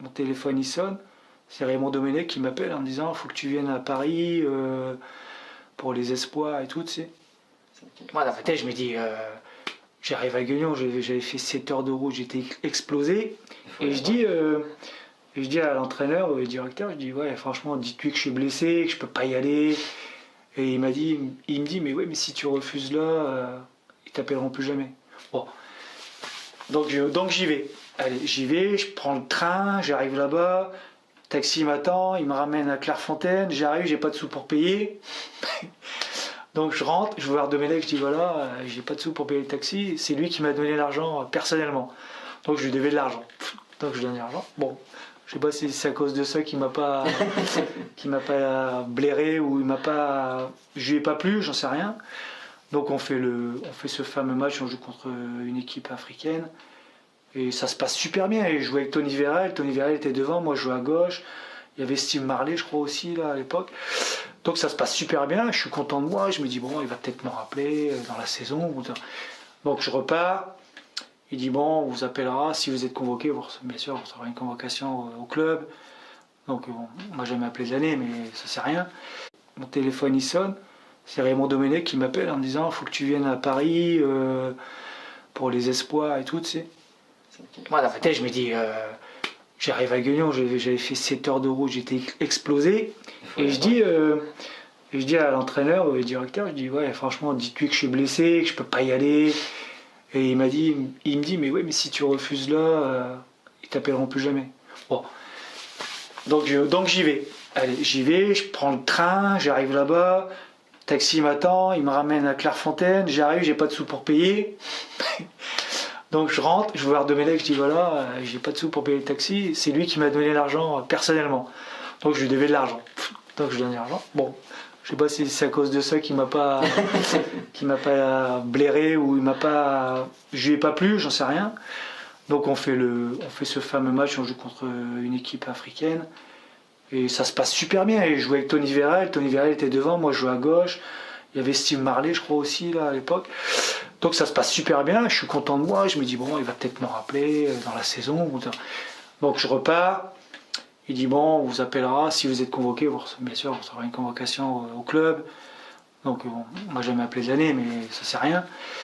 mon téléphone il sonne, c'est Raymond Domenech qui m'appelle en me disant faut que tu viennes à Paris pour les espoirs et tout, tu sais. Moi dans ma tête je me dis j'arrive à Guignon, j'avais fait 7 heures de route, j'étais explosé et je dis à l'entraîneur, au directeur, je dis ouais franchement dites-lui que je suis blessé, que je peux pas y aller. Et il me dit mais ouais mais si tu refuses là, ils t'appelleront plus jamais. Bon. Donc j'y vais. Allez, j'y vais, je prends le train, j'arrive là-bas, le taxi m'attend, il me ramène à Clairefontaine, j'arrive, j'ai pas de sous pour payer. Donc je rentre, je vais voir Domenech, je dis voilà, j'ai pas de sous pour payer le taxi, c'est lui qui m'a donné l'argent personnellement. Donc je lui devais de l'argent. Donc je lui donne l'argent. Bon, je sais pas si c'est à cause de ça qu'il m'a pas blairé ou je lui ai pas plu, j'en sais rien. Donc on fait ce fameux match, on joue contre une équipe africaine. Et ça se passe super bien. Et je jouais avec Tony Vérel était devant, moi je jouais à gauche. Il y avait Steve Marley, je crois aussi, là, à l'époque. Donc ça se passe super bien, je suis content de moi. Je me dis, bon, il va peut-être me rappeler dans la saison. Donc je repars. Il dit, bon, on vous appellera si vous êtes convoqué. Bien sûr, vous aurez une convocation au club. Donc on m'a jamais appelé de l'année, mais ça sert à rien. Mon téléphone il sonne. C'est Raymond Domenech qui m'appelle en me disant, faut que tu viennes à Paris pour les espoirs et tout, tu sais. Moi dans ma tête je me dis j'arrive à Guignon, j'avais fait 7 heures de route, j'étais explosé. Et je dis à l'entraîneur, au directeur, je dis ouais franchement dites-lui que je suis blessé, que je peux pas y aller. Et il me dit mais ouais mais si tu refuses là, ils t'appelleront plus jamais. Bon. Donc j'y vais. Allez, j'y vais, je prends le train, j'arrive là-bas, le taxi m'attend, il me ramène à Clairefontaine, j'arrive, j'ai pas de sous pour payer. Donc je rentre, je vais voir Domenech, je dis voilà, j'ai pas de sous pour payer le taxi, c'est lui qui m'a donné l'argent personnellement. Donc je lui devais de l'argent. Donc je lui donne l'argent. Bon, je sais pas si c'est à cause de ça qu'il m'a pas blairé ou je lui ai pas plu, j'en sais rien. Donc on fait ce fameux match, on joue contre une équipe africaine. Et ça se passe super bien. Et je jouais avec Tony Vérel était devant, moi je jouais à gauche. Il y avait Steve Marley, je crois aussi, là, à l'époque. Donc ça se passe super bien, je suis content de moi, je me dis bon, il va peut-être me rappeler dans la saison. Donc je repars, il dit bon, on vous appellera si vous êtes convoqué, bien sûr, vous aurez une convocation au club. Donc on m'a jamais appelé de l'année, mais ça sert à rien.